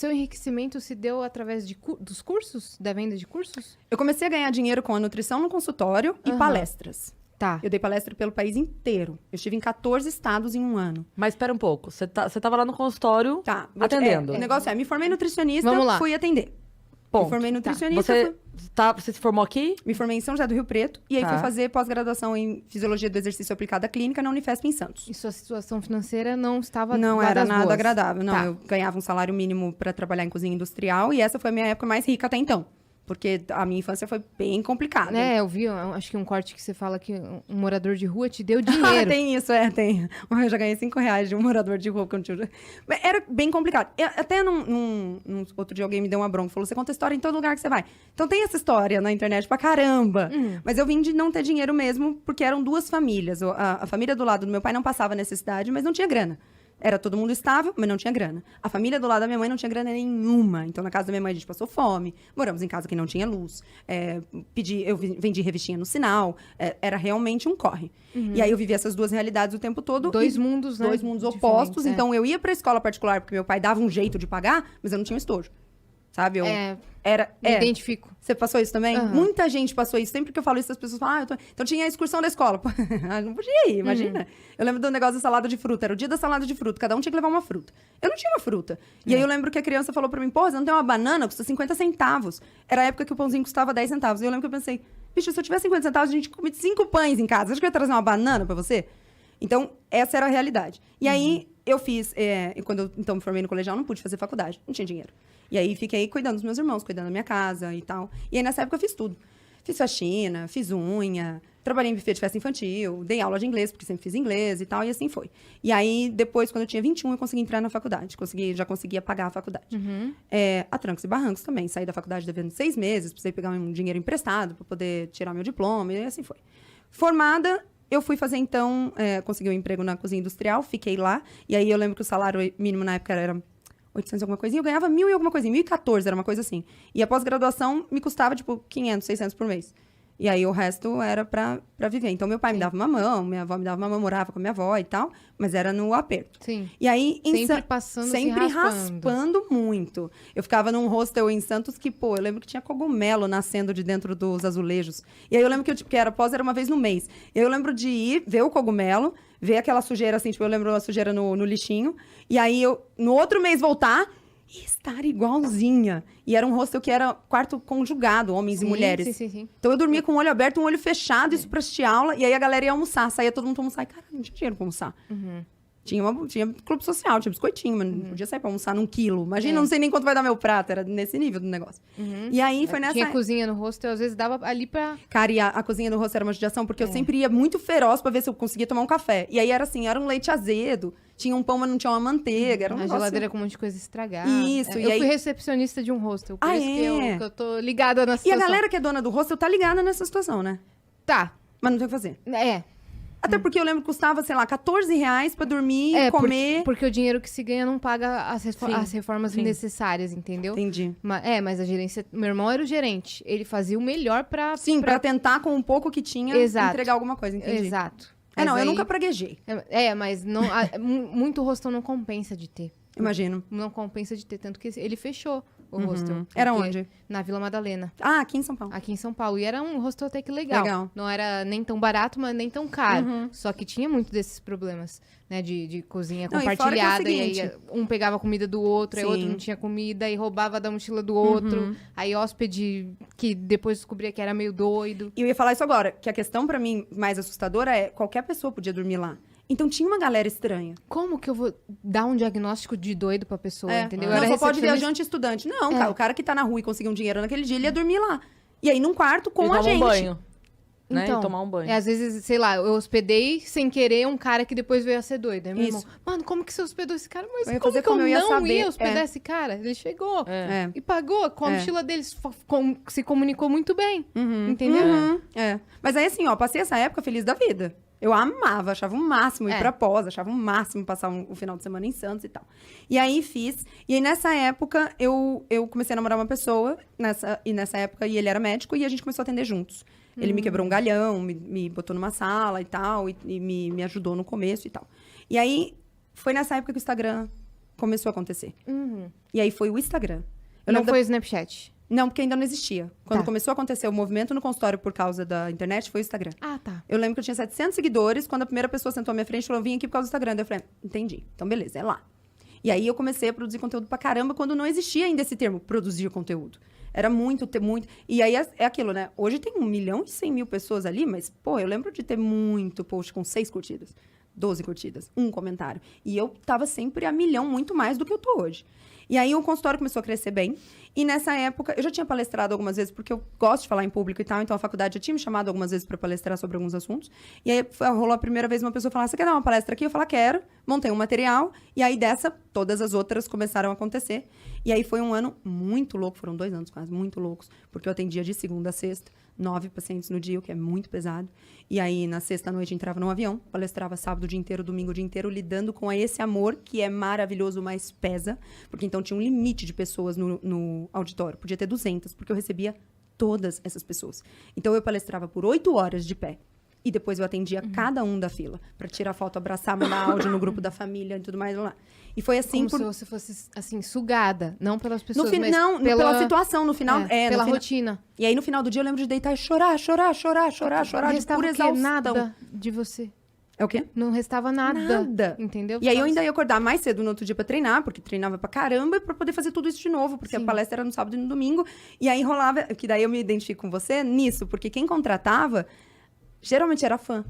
seu enriquecimento se deu através dos cursos? Da venda de cursos? Eu comecei a ganhar dinheiro com a nutrição no consultório e palestras. Tá. Eu dei palestra pelo país inteiro. Eu estive em 14 estados em um ano. Mas espera um pouco. Você tava lá no consultório atendendo. O negócio é, me formei nutricionista, Vamos lá. fui atender. Ponto. Me formei nutricionista. Você se formou aqui? Me formei em São José do Rio Preto. E aí fui fazer pós-graduação em Fisiologia do Exercício Aplicada Clínica na Unifesp em Santos. E sua situação financeira não estava Não era nada boas. agradável. Não, Tá. eu ganhava um salário mínimo para trabalhar em cozinha industrial. E essa foi a minha época mais rica até então. Porque a minha infância foi bem complicada. Eu vi, acho que um corte que você fala que um morador de rua te deu dinheiro. Tem isso, tem. Eu já ganhei R$5 de um morador de rua. Era bem complicado. Até outro dia alguém me deu uma bronca. Falou, você conta história em todo lugar que você vai. Então tem essa história na internet pra caramba. Mas eu vim de não ter dinheiro mesmo, porque eram duas famílias. A família do lado do meu pai não passava necessidade, mas não tinha grana. Era todo mundo estável, mas não tinha grana. A família do lado da minha mãe não tinha grana nenhuma. Então, na casa da minha mãe, a gente passou fome. Moramos em casa que não tinha luz. Eu vendi revistinha no sinal. Era realmente um corre. E aí, eu vivi essas duas realidades o tempo todo. Dois mundos, né? Dois mundos opostos. Diferentes, Então, eu ia pra escola particular, porque meu pai dava um jeito de pagar, mas eu não tinha estojo. Sabe? Me identifico. Você passou isso também? Uhum. Muita gente passou isso. Sempre que eu falo isso, as pessoas falam, então tinha a excursão da escola. Não podia ir, imagina. Eu lembro do negócio da salada de fruta. Era o dia da salada de fruta. Cada um tinha que levar uma fruta. Eu não tinha uma fruta. E aí eu lembro que a criança falou pra mim, pô, você não tem uma banana? Custa 50 centavos. Era a época que o pãozinho custava 10 centavos. E eu lembro que eu pensei, bicho, se eu tivesse 50 centavos, a gente come 5 pães em casa. Você acha que eu ia trazer uma banana pra você? Então, essa era a realidade. E aí, eu fiz... quando eu então, me formei no colegial, não pude fazer faculdade. Não tinha dinheiro. E aí, fiquei cuidando dos meus irmãos, cuidando da minha casa e tal. E aí, nessa época, eu fiz tudo. Fiz faxina, fiz unha, trabalhei em buffet de festa infantil, dei aula de inglês, porque sempre fiz inglês e tal, e assim foi. E aí, depois, quando eu tinha 21, eu consegui entrar na faculdade. Já conseguia pagar a faculdade. A trancos e barrancos também. Saí da faculdade devendo 6 meses, precisei pegar um dinheiro emprestado para poder tirar meu diploma, e assim foi. Formada... Eu fui fazer, então, consegui um emprego na cozinha industrial, fiquei lá. E aí, eu lembro que o salário mínimo na época era 800 alguma coisinha. Eu ganhava 1.000 e alguma coisinha, 1.014, era uma coisa assim. E a pós-graduação me custava, tipo, 500, 600 por mês. E aí, o resto era pra viver. Então, meu pai me dava uma mão, minha avó me dava uma mão, morava com a minha avó e tal. Mas era no aperto. Sim. E aí, sempre passando, sempre se raspando muito. Eu ficava num hostel em Santos que, pô, eu lembro que tinha cogumelo nascendo de dentro dos azulejos. E aí, eu lembro que era uma vez no mês. E aí, eu lembro de ir ver o cogumelo, ver aquela sujeira, assim, tipo, eu lembro a sujeira no lixinho. E aí, no outro mês, voltar... E estar igualzinha. E era um hostel que era quarto conjugado, homens e mulheres. Sim. Então eu dormia com o olho aberto, um olho fechado, isso pra assistir aula. E aí a galera ia almoçar. Saía todo mundo pra almoçar. E, cara, não tinha dinheiro pra almoçar. Tinha clube social, tinha biscoitinho, mas não podia sair pra almoçar num quilo. Imagina, não sei nem quanto vai dar meu prato. Era nesse nível do negócio. E aí foi nessa... Tinha cozinha no hostel, às vezes dava ali pra... Cara, e a cozinha do hostel era uma judiação, porque eu sempre ia muito feroz pra ver se eu conseguia tomar um café. E aí era assim, era um leite azedo. Tinha um pão, mas não tinha uma manteiga. Era um negócio... geladeira com um monte de coisa estragada. Isso. Eu fui recepcionista de um hostel, por isso que eu tô ligada na situação. E a galera que é dona do hostel tá ligada nessa situação, né? Tá. Mas não tem o que fazer. Até porque eu lembro que custava, sei lá, R$14 pra dormir, comer... Porque o dinheiro que se ganha não paga as reformas necessárias, entendeu? Entendi. Mas a gerência... Meu irmão era o gerente. Ele fazia o melhor pra... Sim, pra tentar, com o pouco que tinha, entregar alguma coisa, entendi. Exato. Eu nunca praguejei. Mas não, muito hostel não compensa de ter. Imagino. Não compensa de ter, tanto que ele fechou o hostel. Era onde? Na Vila Madalena. Ah, aqui em São Paulo. Aqui em São Paulo. E era um hostel até que legal. Não era nem tão barato, mas nem tão caro. Só que tinha muito desses problemas, né? De cozinha compartilhada. E aí um pegava a comida do outro, aí outro não tinha comida, e roubava da mochila do outro. Aí hóspede que depois descobria que era meio doido. E eu ia falar isso agora, que a questão pra mim mais assustadora é qualquer pessoa podia dormir lá. Então tinha uma galera estranha. Como que eu vou dar um diagnóstico de doido pra pessoa, entendeu? Não, só pode viajante e estudante. Não, cara, o cara que tá na rua e conseguiu um dinheiro naquele dia, ele ia dormir lá. E aí num quarto com a gente. Um banho. Né? Então, E tomar um banho. Às vezes, sei lá, eu hospedei sem querer um cara que depois veio a ser doido. Aí meu irmão, mano, como que você hospedou esse cara? Mas como que eu não ia hospedar esse cara? Ele chegou e pagou, com a mochila dele, se comunicou muito bem, entendeu? Mas aí assim, passei essa época feliz da vida. Eu amava, achava o máximo ir pra pós, achava o máximo passar o final de semana em Santos e tal. E aí fiz. E aí nessa época eu comecei a namorar uma pessoa, nessa época, e ele era médico, e a gente começou a atender juntos. Ele me quebrou um galhão, me botou numa sala e tal, e me ajudou no começo e tal. E aí foi nessa época que o Instagram começou a acontecer. E aí foi o Instagram. Não foi o Snapchat? Não, porque ainda não existia. Quando começou a acontecer o movimento no consultório por causa da internet, foi o Instagram. Ah, tá. Eu lembro que eu tinha 700 seguidores, quando a primeira pessoa sentou à minha frente e falou, eu vim aqui por causa do Instagram. Daí eu falei, entendi. Então, beleza, é lá. E aí eu comecei a produzir conteúdo pra caramba, quando não existia ainda esse termo, produzir conteúdo. Era muito. E aí é aquilo, né? Hoje tem 1.100.000 pessoas ali, mas, pô, eu lembro de ter muito post com 6 curtidas, 12 curtidas, 1 comentário. E eu tava sempre a milhão, muito mais do que eu tô hoje. E aí o consultório começou a crescer bem. E nessa época, eu já tinha palestrado algumas vezes, porque eu gosto de falar em público e tal, então a faculdade já tinha me chamado algumas vezes para palestrar sobre alguns assuntos. E aí rolou a primeira vez uma pessoa falar, você quer dar uma palestra aqui? Eu falei, quero. Montei um material. E aí dessa, todas as outras começaram a acontecer. E aí foi um ano muito louco, foram 2 anos quase, muito loucos, porque eu atendia de segunda a sexta, 9 pacientes no dia, o que é muito pesado. E aí, na sexta-noite, entrava num avião, palestrava sábado o dia inteiro, domingo o dia inteiro, lidando com esse amor, que é maravilhoso, mas pesa. Porque então tinha um limite de pessoas no auditório. Podia ter 200, porque eu recebia todas essas pessoas. Então, eu palestrava por 8 horas de pé. E depois eu atendia cada um da fila, para tirar foto, abraçar, mandar áudio no grupo da família e tudo mais lá. E foi assim... Como se você fosse, assim, sugada. Não pelas pessoas, mas não, pela situação. No final... pela rotina. E aí, no final do dia, eu lembro de deitar e chorar de pura exaustão. Nada de você. É o quê? Não restava nada. Entendeu? E aí, eu ainda ia acordar mais cedo no outro dia pra treinar, porque treinava pra caramba, pra poder fazer tudo isso de novo, porque a palestra era no sábado e no domingo. E aí, rolava... Que daí eu me identifico com você nisso, porque quem contratava... Geralmente era fã.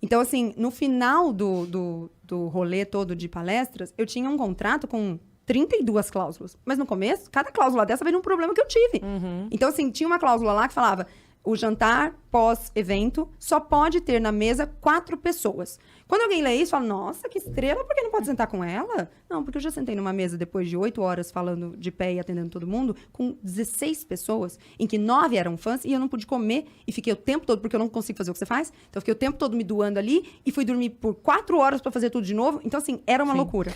Então, assim, no final do rolê todo de palestras, eu tinha um contrato com 32 cláusulas. Mas no começo, cada cláusula dessa veio num problema que eu tive. Então, assim, tinha uma cláusula lá que falava... O jantar pós-evento só pode ter na mesa 4 pessoas. Quando alguém lê isso, fala, nossa, que estrela, por que não pode sentar com ela? Não, porque eu já sentei numa mesa depois de 8 horas falando de pé e atendendo todo mundo, com 16 pessoas, em que 9 eram fãs, e eu não pude comer, e fiquei o tempo todo, porque eu não consigo fazer o que você faz, então eu fiquei o tempo todo me doando ali, e fui dormir por 4 horas para fazer tudo de novo. Então, assim, era uma loucura.